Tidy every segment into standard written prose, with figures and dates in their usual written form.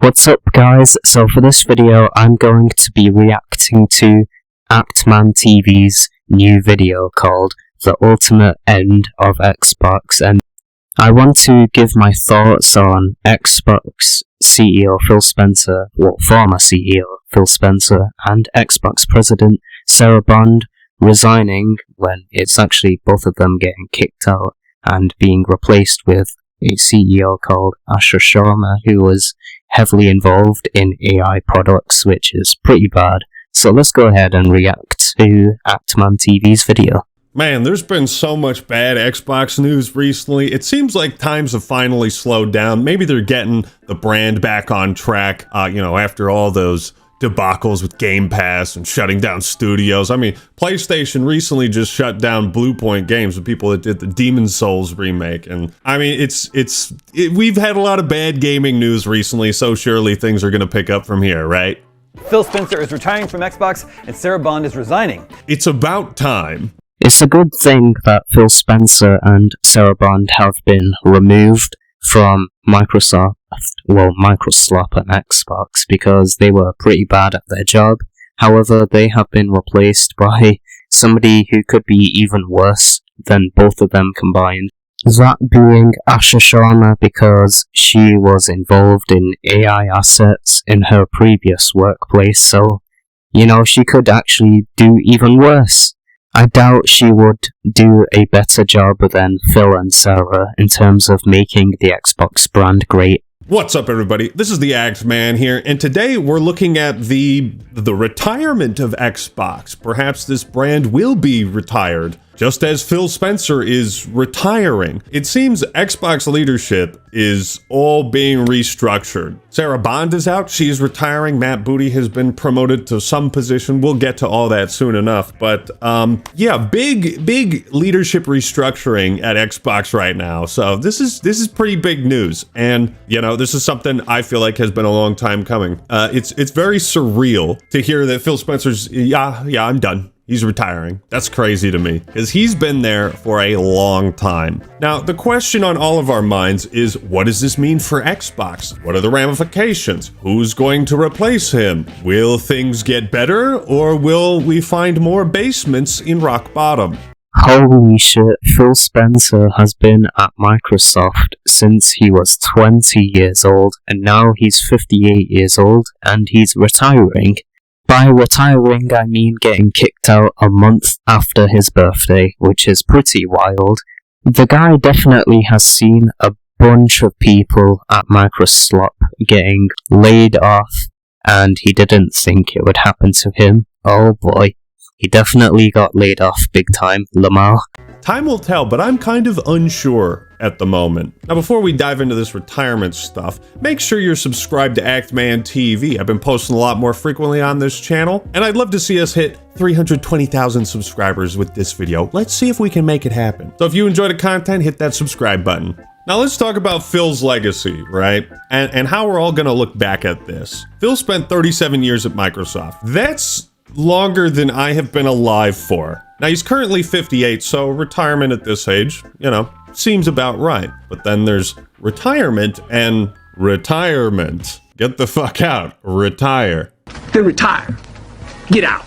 What's up guys, so for this video I'm going to be reacting to Actman TV's new video called The Ultimate End of Xbox, and I want to give my thoughts on Xbox CEO Phil Spencer, former CEO Phil Spencer, and Xbox President Sarah Bond resigning when it's actually both of them getting kicked out and being replaced with a CEO called Asha Sharma, who was heavily involved in AI products, which is pretty bad. So let's go ahead and react to Actman TV's video. Man, there's been so much bad Xbox news recently. It seems like times have finally slowed down. Maybe they're getting the brand back on track, after all those debacles with Game Pass and shutting down studios. I mean, PlayStation recently just shut down Blue Point Games, the people that did the Demon's Souls remake. And I mean, we've had a lot of bad gaming news recently, so surely things are going to pick up from here, right? Phil Spencer is retiring from Xbox and Sarah Bond is resigning. It's about time. It's a good thing that Phil Spencer and Sarah Bond have been removed from Microsoft and Xbox, because they were pretty bad at their job. However, they have been replaced by somebody who could be even worse than both of them combined. That being Asha Sharma, because she was involved in AI assets in her previous workplace, so, she could actually do even worse. I doubt she would do a better job than Phil and Sarah in terms of making the Xbox brand great. What's up, everybody? This is the Actman here, and today we're looking at the retirement of Xbox. Perhaps this brand will be retired, just as Phil Spencer is retiring. It seems Xbox leadership is all being restructured. Sarah Bond is out, she's retiring. Matt Booty has been promoted to some position. We'll get to all that soon enough. But yeah, big leadership restructuring at Xbox right now. So this is pretty big news. And this is something I feel like has been a long time coming. It's very surreal to hear that Phil Spencer's, yeah, I'm done. He's retiring. That's crazy to me, because he's been there for a long time. Now, the question on all of our minds is, what does this mean for Xbox? What are the ramifications? Who's going to replace him? Will things get better, or will we find more basements in rock bottom? Holy shit, Phil Spencer has been at Microsoft since he was 20 years old, and now he's 58 years old, and he's retiring. By retiring, I mean getting kicked out a month after his birthday, which is pretty wild. The guy definitely has seen a bunch of people at Microsoft getting laid off, and he didn't think it would happen to him. Oh boy, he definitely got laid off big time, Lamar. Time will tell, but I'm kind of unsure at the moment. Now, before we dive into this retirement stuff, make sure you're subscribed to Actman TV. I've been posting a lot more frequently on this channel, and I'd love to see us hit 320,000 subscribers with this video. Let's see if we can make it happen. So if you enjoy the content, hit that subscribe button. Now let's talk about Phil's legacy, right? And how we're all gonna look back at this. Phil spent 37 years at Microsoft. That's longer than I have been alive for. Now he's currently 58, so retirement at this age, seems about right. But then there's retirement and retirement. Get the fuck out. Retire. Then retire. Get out.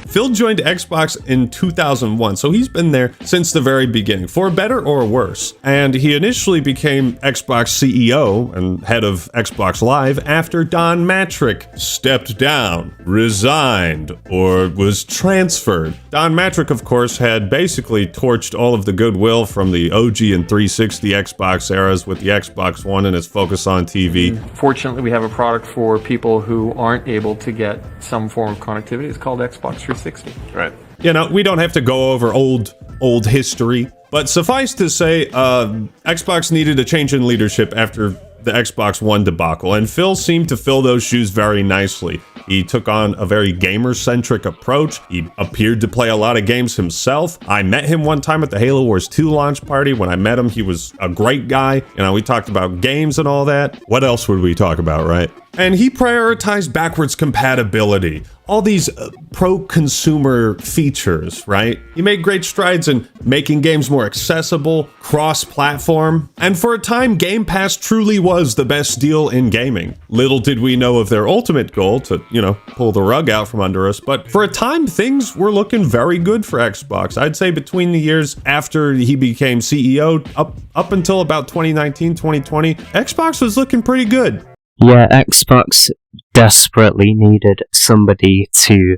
Phil joined Xbox in 2001, so he's been there since the very beginning, for better or worse. And he initially became Xbox CEO and head of Xbox Live after Don Mattrick stepped down, resigned, or was transferred. Don Mattrick, of course, had basically torched all of the goodwill from the OG and 360 Xbox eras with the Xbox One and its focus on TV. Fortunately, we have a product for people who aren't able to get some form of connectivity. It's called Xbox 360. Right. We don't have to go over old history, but suffice to say, Xbox needed a change in leadership after the Xbox One debacle, and Phil seemed to fill those shoes very nicely. He took on a very gamer-centric approach. He appeared to play a lot of games himself. I met him one time at the Halo Wars 2 launch party. When I met him, he was a great guy. We talked about games and all that. What else would we talk about, right? And he prioritized backwards compatibility, all these pro-consumer features, right? He made great strides in making games more accessible, cross-platform, and for a time, Game Pass truly was the best deal in gaming. Little did we know of their ultimate goal to, pull the rug out from under us, but for a time, things were looking very good for Xbox. I'd say between the years after he became CEO, up until about 2019, 2020, Xbox was looking pretty good. Yeah, Xbox desperately needed somebody to,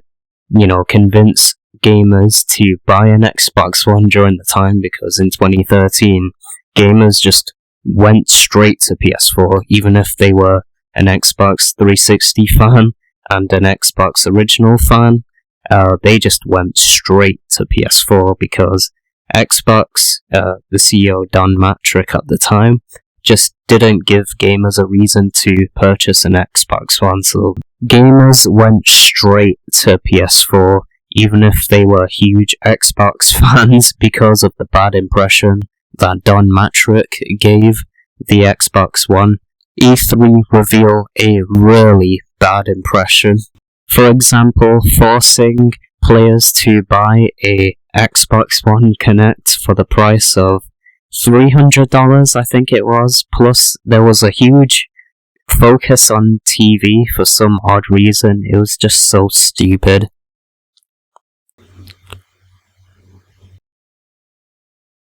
convince gamers to buy an Xbox One during the time, because in 2013, gamers just went straight to PS4, even if they were an Xbox 360 fan and an Xbox original fan. They just went straight to PS4 because Xbox, the CEO Don Matrick at the time, just didn't give gamers a reason to purchase an Xbox One, so gamers went straight to PS4, even if they were huge Xbox fans, because of the bad impression that Don Matrick gave the Xbox One. E3 revealed a really bad impression. For example, forcing players to buy a Xbox One Connect for the price of $300, I think it was, plus there was a huge focus on TV for some odd reason. It was just so stupid.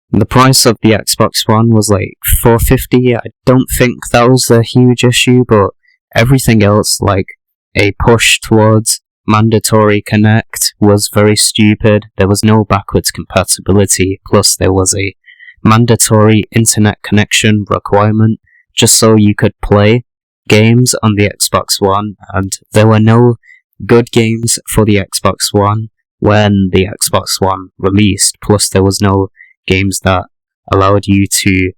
The price of the Xbox One was like $450. I don't think that was a huge issue, but everything else, like a push towards mandatory Connect, was very stupid. There was no backwards compatibility, plus there was a mandatory internet connection requirement just so you could play games on the Xbox One, and there were no good games for the Xbox One when the Xbox One released, plus there was no games that allowed you to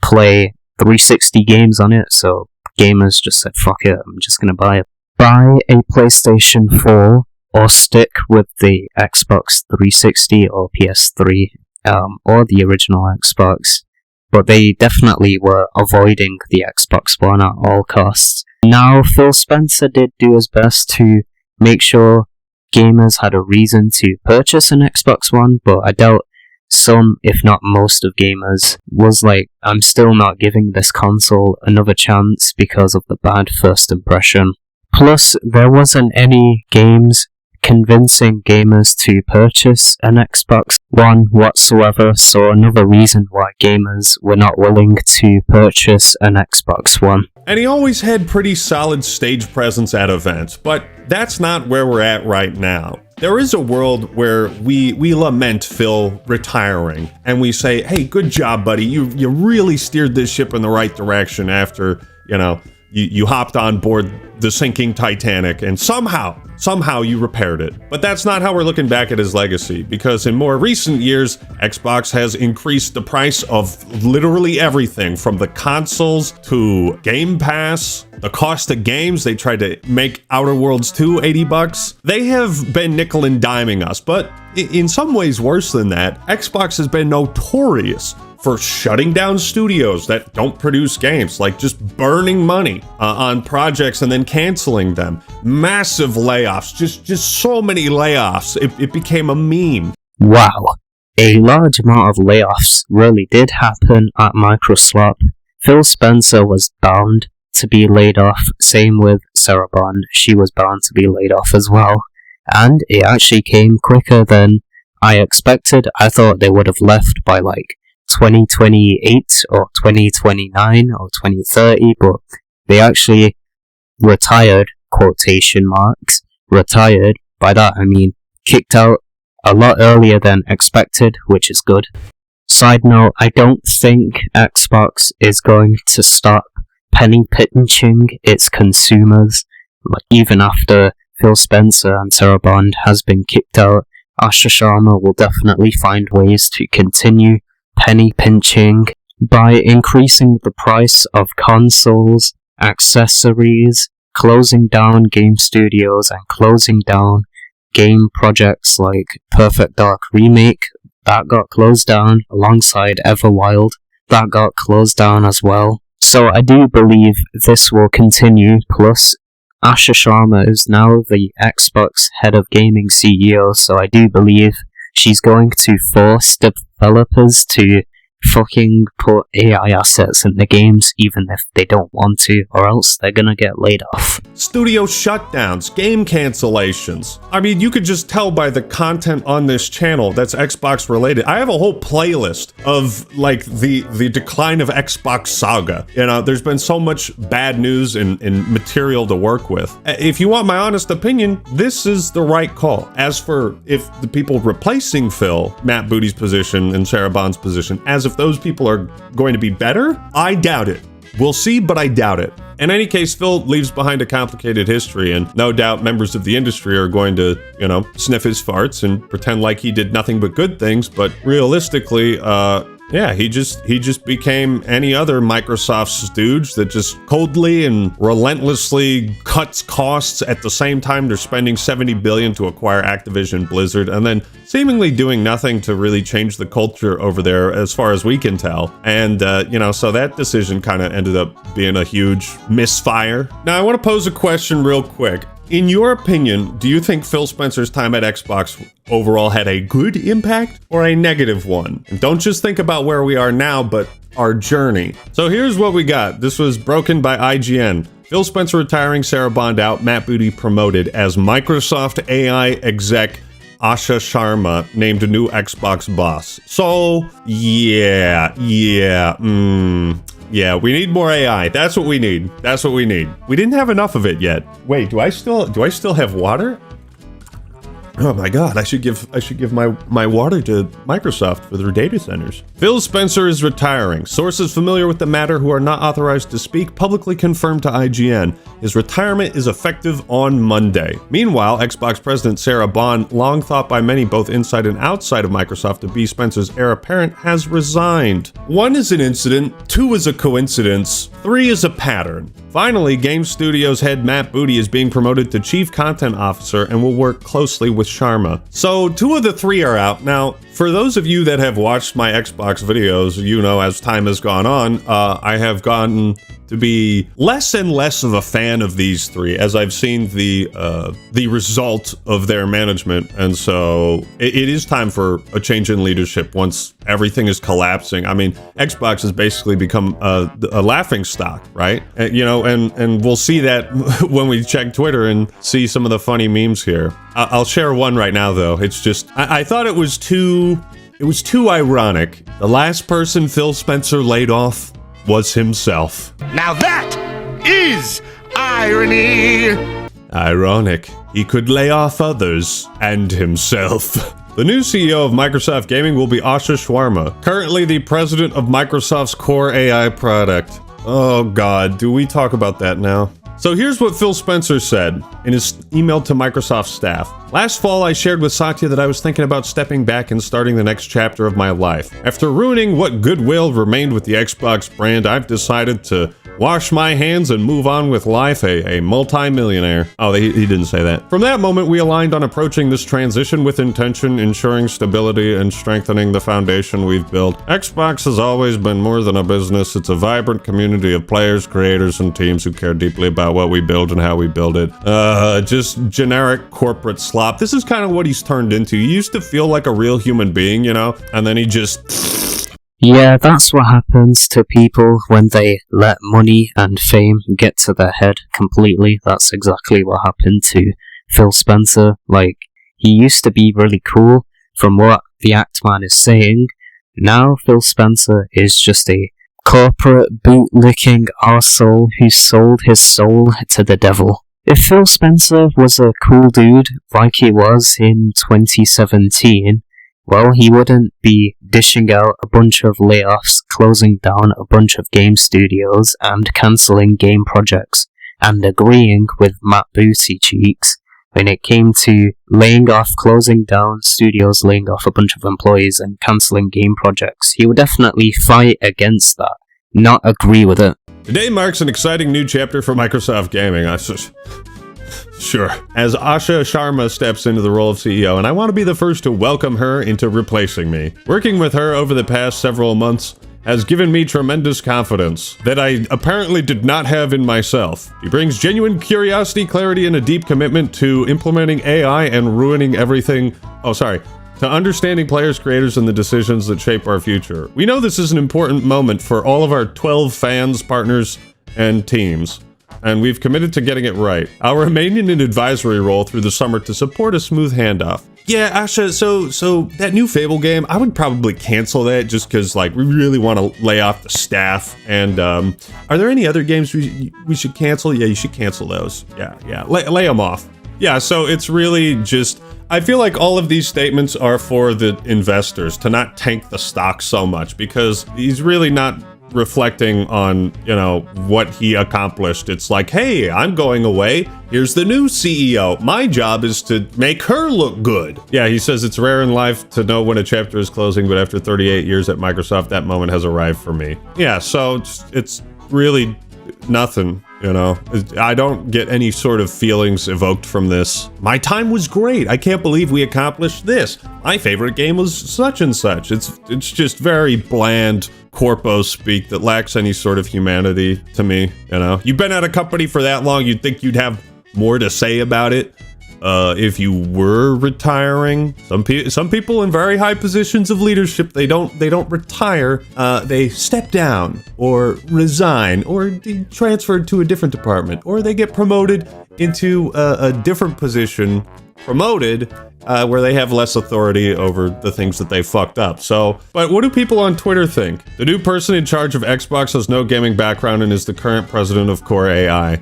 play 360 games on it, so gamers just said, fuck it, I'm just gonna buy it. Buy a PlayStation 4 or stick with the Xbox 360 or PS3 or the original Xbox, but they definitely were avoiding the Xbox One at all costs. Now, Phil Spencer did do his best to make sure gamers had a reason to purchase an Xbox One, but I doubt some, if not most of gamers, was like, I'm still not giving this console another chance because of the bad first impression. Plus, there wasn't any games convincing gamers to purchase an Xbox One whatsoever, so another reason why gamers were not willing to purchase an Xbox One. And he always had pretty solid stage presence at events, but that's not where we're at right now. There is a world where we lament Phil retiring, and we say, hey, good job, buddy, you really steered this ship in the right direction after, you hopped on board the sinking Titanic, and somehow you repaired it. But that's not how we're looking back at his legacy, because in more recent years, Xbox has increased the price of literally everything, from the consoles to Game Pass, the cost of games. They tried to make Outer Worlds 2 $80. They have been nickel and diming us, but in some ways worse than that, Xbox has been notorious for shutting down studios that don't produce games, like just burning money on projects and then canceling them. Massive layoffs, just so many layoffs. It became a meme. Wow, a large amount of layoffs really did happen at Microsoft. Phil Spencer was bound to be laid off, same with Sarah Bond, she was bound to be laid off as well. And it actually came quicker than I expected. I thought they would have left by like 2028 or 2029 or 2030, but they actually retired, quotation marks, retired. By that I mean kicked out a lot earlier than expected, which is good. Side note, I don't think Xbox is going to stop penny pinching its consumers. Like, even after Phil Spencer and Sarah Bond has been kicked out, Asha Sharma will definitely find ways to continue penny pinching by increasing the price of consoles, accessories, closing down game studios, and closing down game projects like Perfect Dark Remake. That got closed down alongside Everwild. That got closed down as well. So I do believe this will continue, plus Asha Sharma is now the Xbox head of gaming CEO, so I do believe she's going to force developers to fucking put AI assets in the games even if they don't want to, or else they're gonna get laid off. Studio shutdowns, game cancellations. I mean, you could just tell by the content on this channel that's Xbox related. I have a whole playlist of like the decline of Xbox saga. You know, there's been so much bad news and material to work with. If you want my honest opinion, this is the right call. As for if the people replacing Phil, Matt Booty's position and Sarah Bond's position, as if those people are going to be better, I doubt it. We'll see, but I doubt it. In any case, Phil leaves behind a complicated history, and no doubt members of the industry are going to, you know, sniff his farts and pretend like he did nothing but good things, but realistically, yeah, he just became any other Microsoft stooge that just coldly and relentlessly cuts costs at the same time they're spending $70 billion to acquire Activision Blizzard, and then seemingly doing nothing to really change the culture over there as far as we can tell. And, you know, so that decision kind of ended up being a huge misfire. Now, I want to pose a question real quick. In your opinion, do you think Phil Spencer's time at Xbox overall had a good impact or a negative one? And don't just think about where we are now, but our journey. So here's what we got. This was broken by IGN. Phil Spencer retiring, Sarah Bond out, Matt Booty promoted as Microsoft AI exec Asha Sharma named a new Xbox boss. So, yeah, we need more AI. That's what we need. That's what we need. We didn't have enough of it yet. Wait, do I still have water? Oh my god, I should give my water to Microsoft for their data centers. Phil Spencer is retiring. Sources familiar with the matter who are not authorized to speak publicly confirmed to IGN. His retirement is effective on Monday. Meanwhile, Xbox President Sarah Bond, long thought by many both inside and outside of Microsoft to be Spencer's heir apparent, has resigned. 1 is an incident, 2 is a coincidence, 3 is a pattern. Finally, Game Studios head Matt Booty is being promoted to Chief Content Officer and will work closely with Sharma. So 2 of the 3 are out. Now, for those of you that have watched my Xbox videos, you know as time has gone on, I have gotten to be less and less of a fan of these 3 as I've seen the result of their management, and so it is time for a change in leadership once everything is collapsing. I mean, Xbox has basically become a laughing stock, right? You know, and we'll see that when we check Twitter and see some of the funny memes here. I'll share one right now, though. It's just I thought it was too ironic. The last person Phil Spencer laid off was himself. Now that is irony! Ironic. He could lay off others and himself. The new CEO of Microsoft Gaming will be Asha Sharma, currently the president of Microsoft's core AI product. Oh god, do we talk about that now? So here's what Phil Spencer said in his email to Microsoft staff. Last fall, I shared with Satya that I was thinking about stepping back and starting the next chapter of my life. After ruining what goodwill remained with the Xbox brand, I've decided to wash my hands and move on with life, a multi-millionaire. Oh, he didn't say that. From that moment, we aligned on approaching this transition with intention, ensuring stability and strengthening the foundation we've built. Xbox has always been more than a business. It's a vibrant community of players, creators, and teams who care deeply about what we build and how we build it. Just generic corporate slop. This is kind of what he's turned into. He used to feel like a real human being, you know, and then he just... Yeah, that's what happens to people when they let money and fame get to their head completely. That's exactly what happened to Phil Spencer. Like, he used to be really cool from what the Actman is saying. Now Phil Spencer is just a corporate bootlicking arsehole who sold his soul to the devil. If Phil Spencer was a cool dude like he was in 2017, well, he wouldn't be dishing out a bunch of layoffs, closing down a bunch of game studios, and cancelling game projects, and agreeing with Matt Booty Cheeks when it came to laying off, closing down studios, laying off a bunch of employees, and cancelling game projects. He would definitely fight against that, not agree with it. Today marks an exciting new chapter for Microsoft Gaming. Sure. As Asha Sharma steps into the role of CEO, and I want to be the first to welcome her into replacing me. Working with her over the past several months has given me tremendous confidence that I apparently did not have in myself. He brings genuine curiosity, clarity, and a deep commitment to implementing AI and ruining everything. To understanding players, creators, and the decisions that shape our future. We know this is an important moment for all of our 12 fans, partners, and teams, and we've committed to getting it right. I'll remain in an advisory role through the summer to support a smooth handoff. Yeah, Asha, so that new Fable game, I would probably cancel that just because, like, we really want to lay off the staff. And, are there any other games we should cancel? Yeah, you should cancel those. Yeah, lay them off. Yeah, so it's really just, I feel like all of these statements are for the investors to not tank the stock so much, because he's really not reflecting on, you know, what he accomplished. It's like, hey, I'm going away. Here's the new CEO. My job is to make her look good. Yeah, he says it's rare in life to know when a chapter is closing, but after 38 years at Microsoft, that moment has arrived for me. Yeah, so it's really nothing. You know, I don't get any sort of feelings evoked from this. My time was great. I can't believe we accomplished this. My favorite game was such and such. It's just very bland corpo speak that lacks any sort of humanity to me. You know, you've been at a company for that long, you'd think you'd have more to say about it. If you were retiring, some people in very high positions of leadership, they don't retire. They step down or resign or transferred to a different department, or they get promoted into a different position, where they have less authority over the things that they fucked up. So, but what do people on Twitter think? The new person in charge of Xbox has no gaming background and is the current president of Core AI.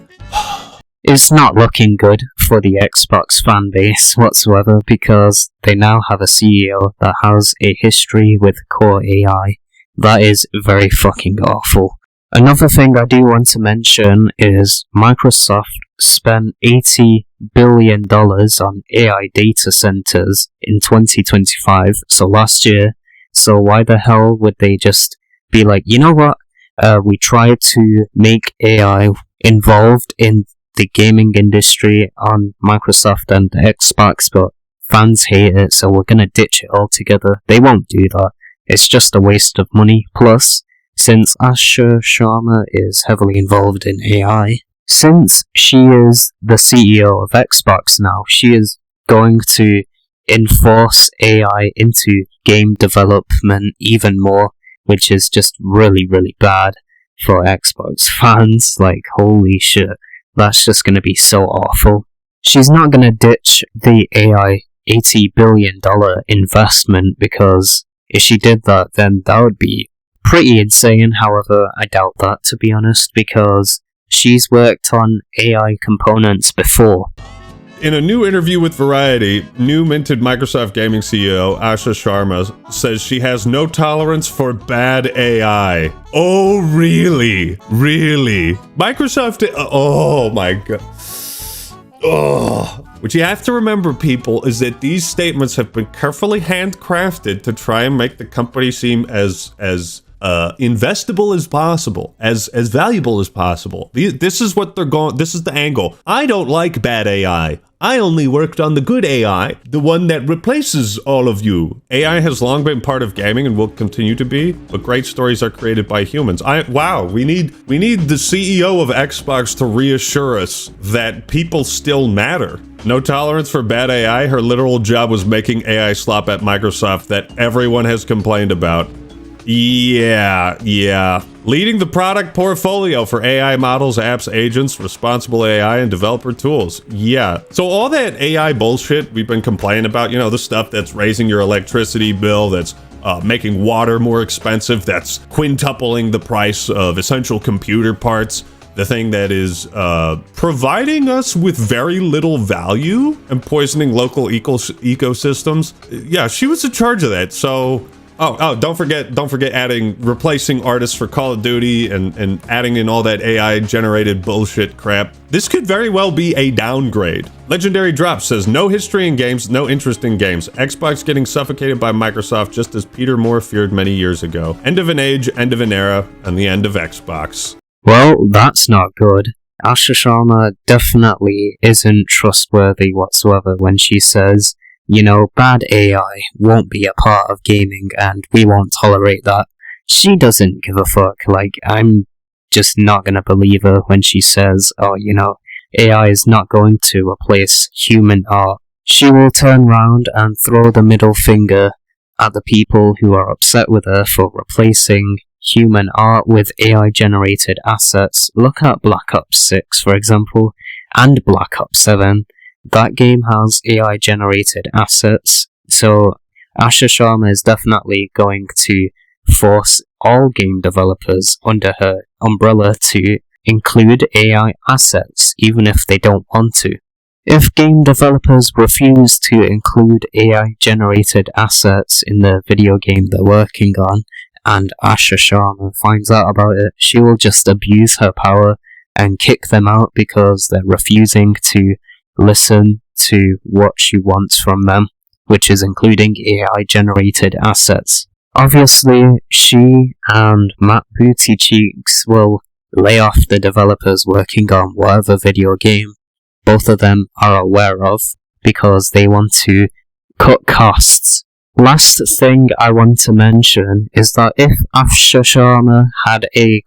It's not looking good for the Xbox fan base whatsoever, because they now have a CEO that has a history with Core AI. That is very fucking awful. Another thing I do want to mention is Microsoft spent $80 billion on AI data centers in 2025, so last year. So why the hell would they just be like, you know what, we tried to make AI involved in the gaming industry on Microsoft and Xbox, but fans hate it, so we're gonna ditch it altogether. They won't do that. It's just a waste of money. Plus, since Asha Sharma is heavily involved in AI, since she is the CEO of Xbox now, she is going to enforce AI into game development even more, which is just really, really bad for Xbox fans. Like, holy shit. That's just going to be so awful. She's not going to ditch the AI $80 billion investment, because if she did that, then that would be pretty insane. However, I doubt that, to be honest, because she's worked on AI components before. In a new interview with Variety, new minted Microsoft gaming CEO Asha Sharma says she has no tolerance for bad AI. Oh, really? Really? Microsoft, oh my god. Oh. What you have to remember, people, is that these statements have been carefully handcrafted to try and make the company seem as investable as possible, as valuable as possible. This is what they're going. This is the angle. I don't like bad AI. I only worked on the good AI, the one that replaces all of you. AI has long been part of gaming and will continue to be, but great stories are created by humans. Wow, we need the CEO of Xbox to reassure us that people still matter. No tolerance for bad AI. Her literal job was making AI slop at Microsoft that everyone has complained about. Yeah. Leading the product portfolio for AI models, apps, agents, responsible AI, and developer tools. Yeah. So all that AI bullshit we've been complaining about, you know, the stuff that's raising your electricity bill, that's making water more expensive, that's quintupling the price of essential computer parts, the thing that is providing us with very little value and poisoning local ecosystems. Yeah, she was in charge of that. So don't forget replacing artists for Call of Duty and adding in all that AI generated bullshit crap. This could very well be a downgrade. Legendary Drop says, no history in games, no interest in games. Xbox getting suffocated by Microsoft just as Peter Moore feared many years ago. End of an age, end of an era, and the end of Xbox. Well, that's not good. Asha Sharma definitely isn't trustworthy whatsoever when she says, you know, bad AI won't be a part of gaming and we won't tolerate that. she doesn't give a fuck. Like, I'm just not gonna believe her when she says, oh, AI is not going to replace human art. She will turn round and throw the middle finger at the people who are upset with her for replacing human art with AI-generated assets. Look at Black Ops 6, for example, and Black Ops 7. That game has AI-generated assets, so Asha Sharma is definitely going to force all game developers under her umbrella to include AI assets, even if they don't want to. If game developers refuse to include AI-generated assets in the video game they're working on, and Asha Sharma finds out about it, she will just abuse her power and kick them out because they're refusing to listen to what she wants from them, which is including AI-generated assets. Obviously, she and Matt Booty Cheeks will lay off the developers working on whatever video game both of them are aware of, because they want to cut costs. Last thing I want to mention is that if Asha Sharma had a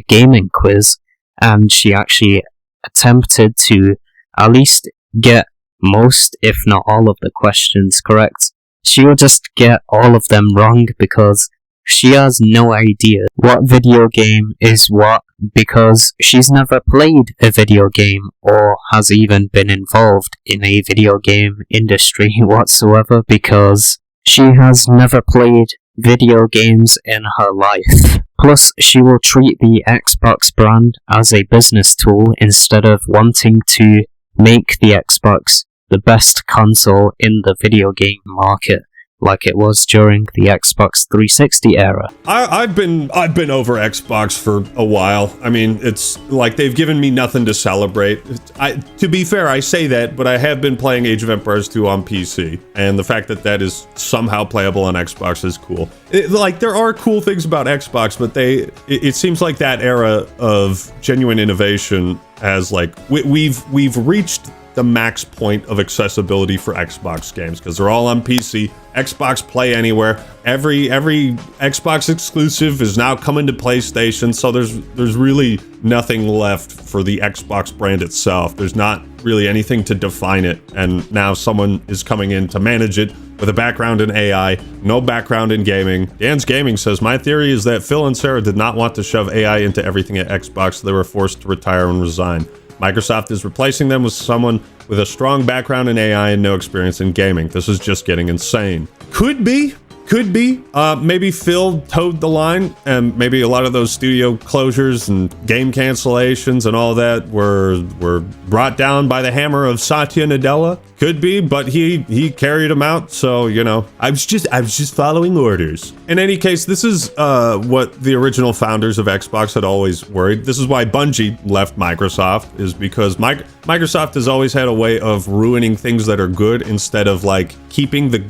gaming quiz, and she actually attempted to at least get most, if not all of the questions correct, she will just get all of them wrong because she has no idea what video game is what, because she's never played a video game or has even been involved in a video game industry whatsoever, because she has never played video games in her life. Plus, she will treat the Xbox brand as a business tool instead of wanting to make the Xbox the best console in the video game market, like it was during the Xbox 360 era. I've been over Xbox for a while. I mean, it's like they've given me nothing to celebrate. To be fair, I say that, but I have been playing Age of Empires 2 on PC, and the fact that that is somehow playable on Xbox is cool. There are cool things about Xbox, but it seems like that era of genuine innovation has we've reached the max point of accessibility for Xbox games, because they're all on PC. Xbox Play Anywhere. Every Xbox exclusive is now coming to PlayStation, so there's really nothing left for the Xbox brand itself. There's not really anything to define it, and now someone is coming in to manage it with a background in AI, no background in gaming. Dan's Gaming says, my theory is that Phil and Sarah did not want to shove AI into everything at Xbox, so they were forced to retire and resign. Microsoft is replacing them with someone with a strong background in AI and no experience in gaming. This is just getting insane. Could be. Maybe Phil towed the line, and maybe a lot of those studio closures and game cancellations and all that were brought down by the hammer of Satya Nadella. Could be, but he carried them out, so, I was just following orders. In any case, this is what the original founders of Xbox had always worried. This is why Bungie left Microsoft, is because Microsoft has always had a way of ruining things that are good instead of keeping the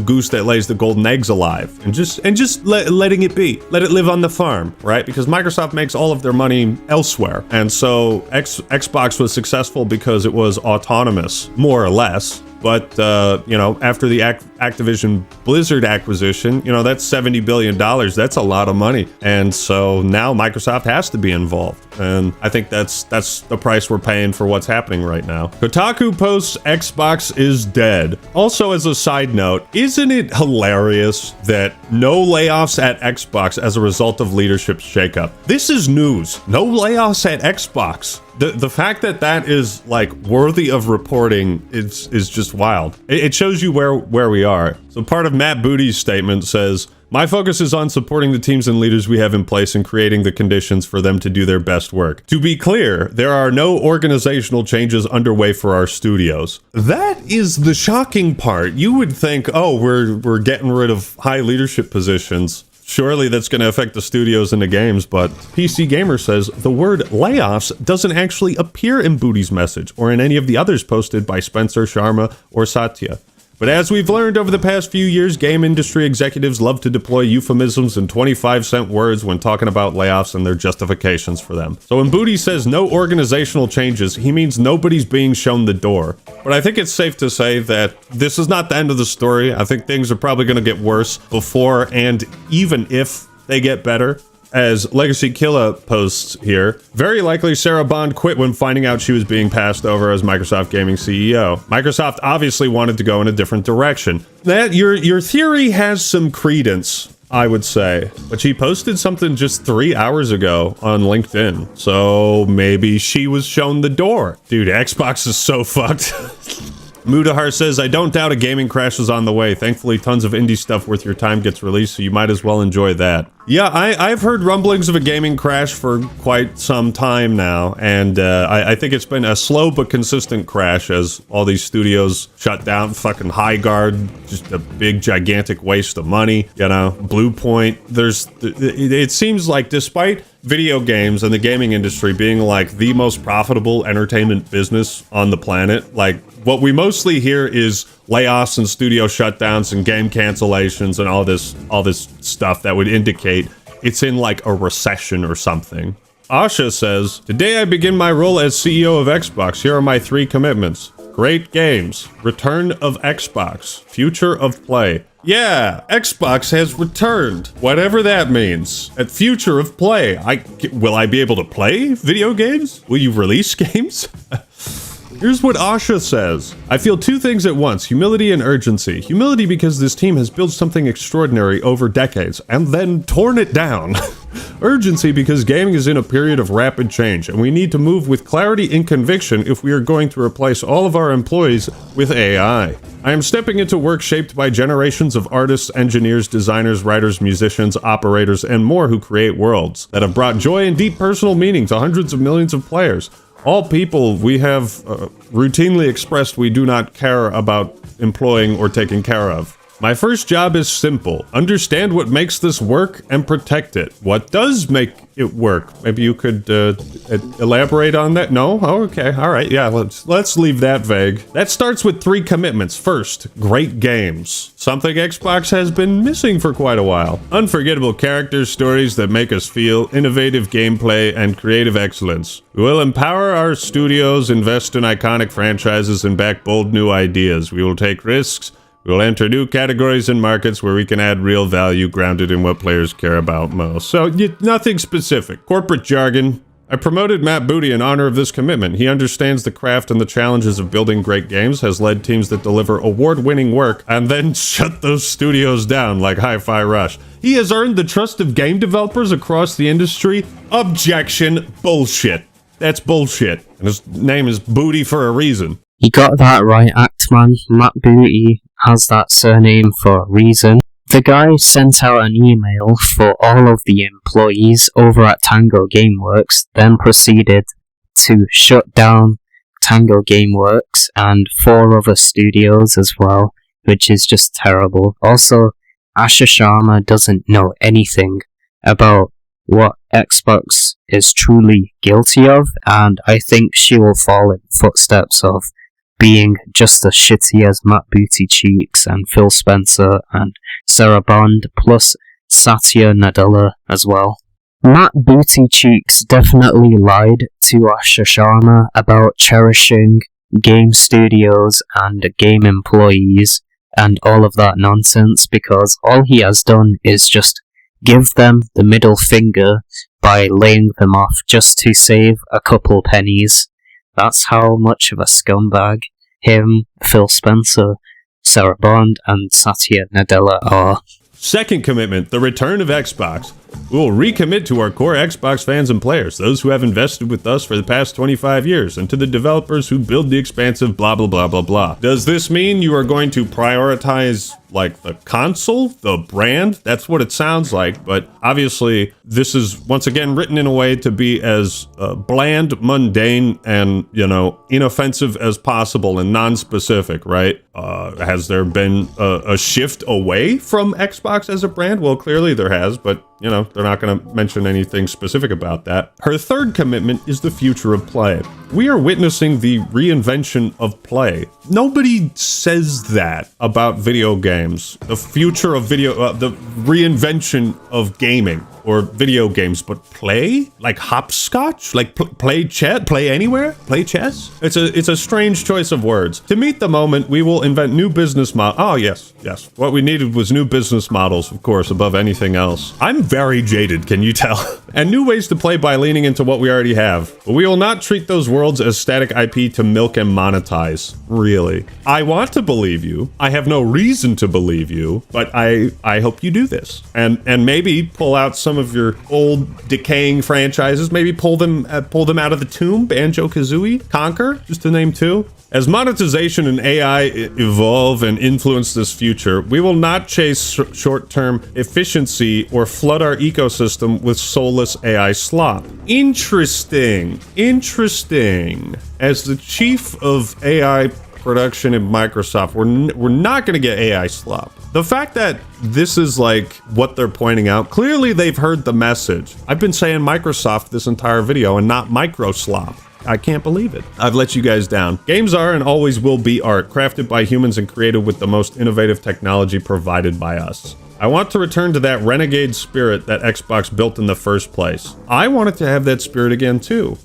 goose that lays the golden eggs alive, and just letting it be, let it live on the farm, right? Because Microsoft makes all of their money elsewhere, and so Xbox was successful because it was autonomous, more or less. But, after the Activision Blizzard acquisition, that's $70 billion. That's a lot of money. And so now Microsoft has to be involved. And I think that's the price we're paying for what's happening right now. Kotaku posts Xbox is dead. Also, as a side note, isn't it hilarious that no layoffs at Xbox as a result of leadership shakeup? This is news. No layoffs at Xbox. The fact that is worthy of reporting is just wild. It shows you where we are. So part of Matt Booty's statement says, my focus is on supporting the teams and leaders we have in place and creating the conditions for them to do their best work. To be clear, there are no organizational changes underway for our studios. That is the shocking part. You would think, oh, we're getting rid of high leadership positions. Surely that's going to affect the studios and the games, but PC Gamer says the word layoffs doesn't actually appear in Booty's message or in any of the others posted by Spencer, Sharma, or Satya. But as we've learned over the past few years, game industry executives love to deploy euphemisms and 25-cent words when talking about layoffs and their justifications for them. So when Booty says no organizational changes, he means nobody's being shown the door. But I think it's safe to say that this is not the end of the story. I think things are probably going to get worse before and even if they get better. As Legacy Killa posts here, very likely Sarah Bond quit when finding out she was being passed over as Microsoft Gaming CEO. Microsoft obviously wanted to go in a different direction. That your theory has some credence, I would say. But she posted something just 3 hours ago on LinkedIn. So maybe she was shown the door. Dude, Xbox is so fucked. Mudahar says, I don't doubt a gaming crash is on the way. Thankfully, tons of indie stuff worth your time gets released, so you might as well enjoy that. Yeah, I've heard rumblings of a gaming crash for quite some time now, and I think it's been a slow but consistent crash as all these studios shut down. Fucking High Guard, just a big, gigantic waste of money, you know. Blue Point, it seems like despite video games and the gaming industry being like the most profitable entertainment business on the planet, like what we mostly hear is layoffs and studio shutdowns and game cancellations and all this stuff that would indicate it's in like a recession or something. Asha says, today I begin my role as CEO of Xbox. Here are my 3 commitments. Great games. Return of Xbox. Future of play. Yeah, Xbox has returned. Whatever that means. At future of play. Will I be able to play video games? Will you release games? Here's what Asha says. I feel 2 things at once, humility and urgency. Humility because this team has built something extraordinary over decades and then torn it down. Urgency because gaming is in a period of rapid change and we need to move with clarity and conviction if we are going to replace all of our employees with AI. I am stepping into work shaped by generations of artists, engineers, designers, writers, musicians, operators, and more who create worlds that have brought joy and deep personal meaning to hundreds of millions of players. All people we have routinely expressed we do not care about employing or taking care of. My first job is simple. Understand what makes this work and protect it. What does make it work? Maybe you could elaborate on that? No? Oh, okay. All right. Yeah, let's leave that vague. That starts with 3 commitments. First, great games. Something Xbox has been missing for quite a while. Unforgettable characters, stories that make us feel, innovative gameplay, and creative excellence. We will empower our studios, invest in iconic franchises, and back bold new ideas. We will take risks. We'll enter new categories and markets where we can add real value grounded in what players care about most. So, nothing specific. Corporate jargon. I promoted Matt Booty in honor of this commitment. He understands the craft and the challenges of building great games, has led teams that deliver award-winning work, and then shut those studios down like Hi-Fi Rush. He has earned the trust of game developers across the industry. Objection. Bullshit. That's bullshit. And his name is Booty for a reason. You got that right, Actman. Matt Booty has that surname for a reason. The guy sent out an email for all of the employees over at Tango Gameworks, then proceeded to shut down Tango Gameworks and 4 other studios as well, which is just terrible. Also, Asha Sharma doesn't know anything about what Xbox is truly guilty of, and I think she will fall in footsteps of being just as shitty as Matt Booty Cheeks and Phil Spencer and Sarah Bond, plus Satya Nadella as well. Matt Booty Cheeks definitely lied to Asha Sharma about cherishing game studios and game employees and all of that nonsense, because all he has done is just give them the middle finger by laying them off just to save a couple pennies. That's how much of a scumbag him, Phil Spencer, Sarah Bond, and Satya Nadella are. Second commitment, the return of Xbox. We will recommit to our core Xbox fans and players, those who have invested with us for the past 25 years, and to the developers who build the expansive blah blah blah blah blah. Does this mean you are going to prioritize, like, the console, the brand? That's what it sounds like, but obviously this is, once again, written in a way to be as bland, mundane, and, inoffensive as possible and non-specific, right? Has there been a shift away from Xbox as a brand? Well, clearly there has, but they're not going to mention anything specific about that. Her third commitment is the future of play. We are witnessing the reinvention of play. Nobody says that about video games. The future of the reinvention of gaming. or video games, but play? Like hopscotch? Like play chess? Play anywhere? Play chess? It's a strange choice of words. To meet the moment, we will invent new business models. Oh, yes. What we needed was new business models, of course, above anything else. I'm very jaded, can you tell? And new ways to play by leaning into what we already have. But we will not treat those worlds as static IP to milk and monetize. Really. I want to believe you. I have no reason to believe you, but I hope you do this. And maybe pull out some of your old decaying franchises, maybe pull them out of the tomb, Banjo-Kazooie, Conquer, just to name two. As monetization and AI evolve and influence this future, we will not chase short-term efficiency or flood our ecosystem with soulless AI slop. Interesting. As the chief of AI production at Microsoft, we're not going to get AI slop. The fact that this is like what they're pointing out, clearly they've heard the message. I've been saying Microsoft this entire video and not micro slop. I can't believe it. I've let you guys down. Games are and always will be art, crafted by humans and created with the most innovative technology provided by us. I want to return to that renegade spirit that Xbox built in the first place. I wanted to have that spirit again too.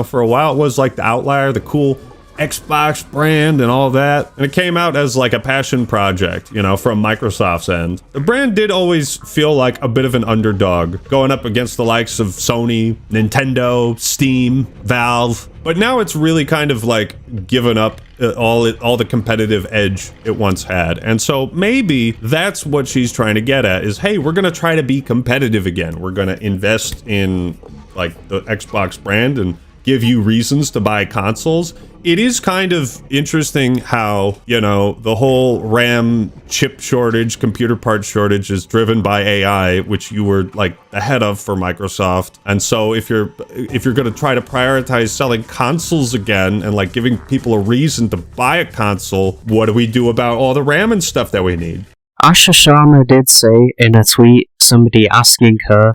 For a while it was like the outlier, the cool Xbox brand and all that. And it came out as like a passion project, from Microsoft's end. The brand did always feel like a bit of an underdog, going up against the likes of Sony, Nintendo, Steam, Valve. But now it's really kind of like given up all the competitive edge it once had. And so maybe that's what she's trying to get at is, hey, we're going to try to be competitive again. We're going to invest in like the Xbox brand and give you reasons to buy consoles. It is kind of interesting how, the whole RAM chip shortage, computer part shortage is driven by AI, which you were like the head of for Microsoft. And so if you're going to try to prioritize selling consoles again and like giving people a reason to buy a console, what do we do about all the RAM and stuff that we need? Asha Sharma did say in a tweet, somebody asking her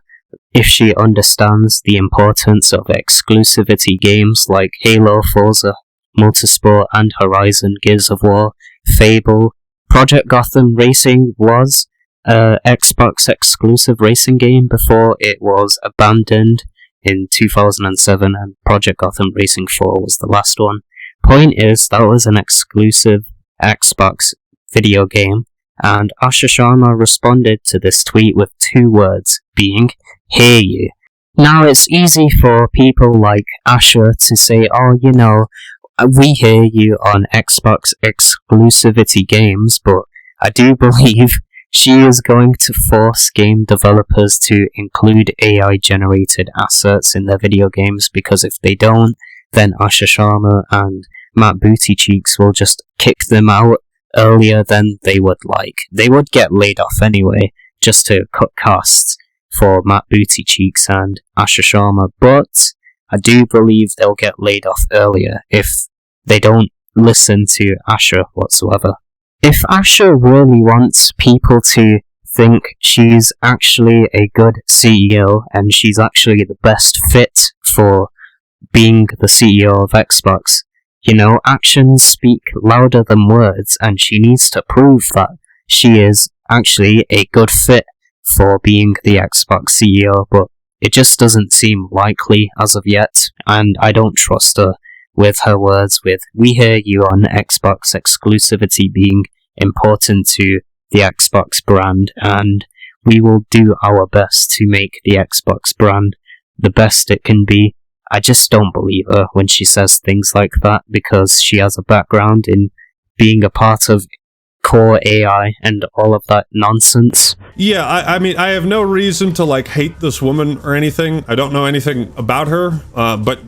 if she understands the importance of exclusivity games like Halo, Forza, Motorsport, and Horizon, Gears of War, Fable. Project Gotham Racing was an Xbox exclusive racing game before it was abandoned in 2007, and Project Gotham Racing 4 was the last one. Point is, that was an exclusive Xbox video game, and Asha Sharma responded to this tweet with 2 words, being, "Hear you." Now, it's easy for people like Asha to say, we hear you on Xbox exclusivity games, but I do believe she is going to force game developers to include AI-generated assets in their video games, because if they don't, then Asha Sharma and Matt Bootycheeks will just kick them out earlier than they would like. They would get laid off anyway, just to cut costs for Matt Bootycheeks and Asha Sharma, but I do believe they'll get laid off earlier if they don't listen to Asha whatsoever. If Asha really wants people to think she's actually a good CEO and she's actually the best fit for being the CEO of Xbox, actions speak louder than words, and she needs to prove that she is actually a good fit for being the Xbox CEO, but it just doesn't seem likely as of yet, and I don't trust her with her words with, "We hear you on Xbox exclusivity being important to the Xbox brand, and we will do our best to make the Xbox brand the best it can be." I just don't believe her when she says things like that, because she has a background in being a part of core AI and all of that nonsense. Yeah, I mean, I have no reason to hate this woman or anything. I don't know anything about her, but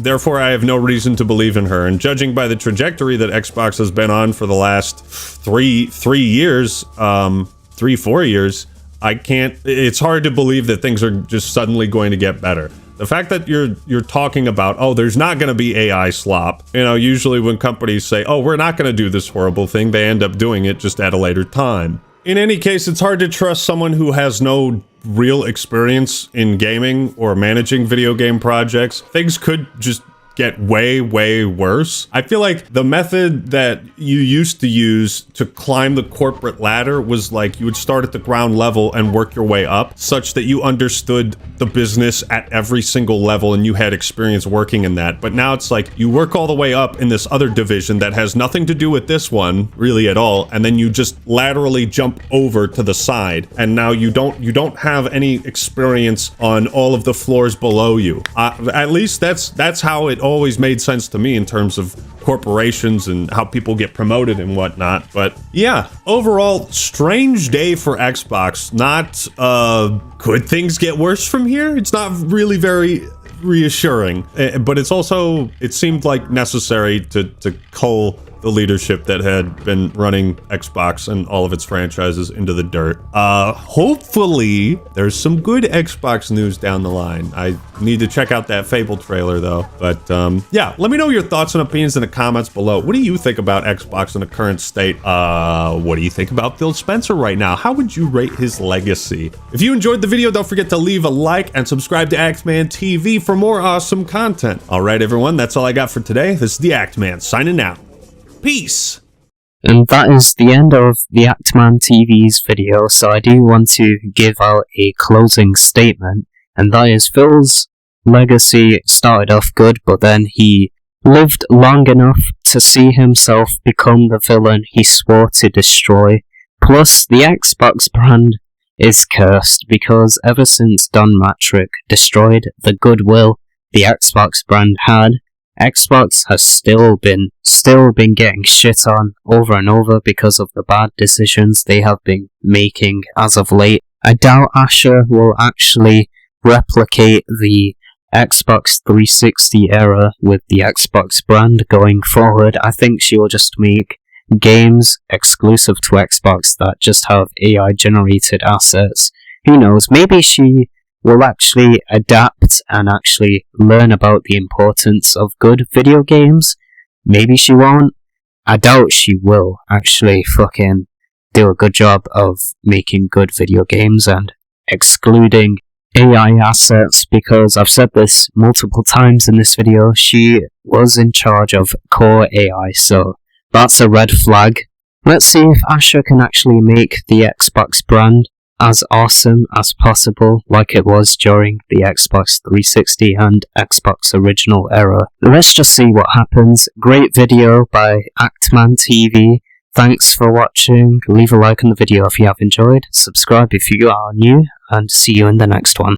therefore I have no reason to believe in her. And judging by the trajectory that Xbox has been on for the last 4 years, it's hard to believe that things are just suddenly going to get better. The fact that you're talking about, there's not going to be AI slop. Usually when companies say, we're not going to do this horrible thing, they end up doing it just at a later time. In any case, it's hard to trust someone who has no real experience in gaming or managing video game projects. Things could just get way, way worse. I feel like the method that you used to use to climb the corporate ladder was like you would start at the ground level and work your way up, such that you understood the business at every single level and you had experience working in that. But now it's like you work all the way up in this other division that has nothing to do with this one really at all, and then you just laterally jump over to the side, and now you don't have any experience on all of the floors below you. At least that's how it always made sense to me in terms of corporations and how people get promoted and whatnot. But yeah, overall, strange day for Xbox. Not could things get worse from here? It's not really very reassuring, but it's also, it seemed like necessary to cull the leadership that had been running Xbox and all of its franchises into the dirt. Hopefully there's some good Xbox news down the line. I need to check out that Fable trailer though. But yeah, let me know your thoughts and opinions in the comments below. What do you think about Xbox in the current state? What do you think about Phil Spencer right now? How would you rate his legacy? If you enjoyed the video, don't forget to leave a like and subscribe to Axeman TV for more awesome content. All right, everyone, that's all I got for today. This is the Axeman signing out. Peace! And that is the end of the Actman TV's video, so I do want to give out a closing statement, and that is Phil's legacy started off good, but then he lived long enough to see himself become the villain he swore to destroy. Plus, the Xbox brand is cursed, because ever since Don Matrick destroyed the goodwill the Xbox brand had, Xbox has still been getting shit on over and over because of the bad decisions they have been making as of late. I doubt Asha will actually replicate the Xbox 360 era with the Xbox brand going forward. I think she will just make games exclusive to Xbox that just have AI generated assets. Who knows, maybe she will actually adapt and actually learn about the importance of good video games. Maybe she won't. I doubt she will actually fucking do a good job of making good video games and excluding AI assets, because I've said this multiple times in this video, she was in charge of core AI, so that's a red flag. Let's see if Asha can actually make the Xbox brand as awesome as possible, like it was during the Xbox 360 and Xbox original era. Let's just see what happens. Great video by Actman TV. Thanks for watching. Leave a like on the video if you have enjoyed. Subscribe if you are new, and see you in the next one.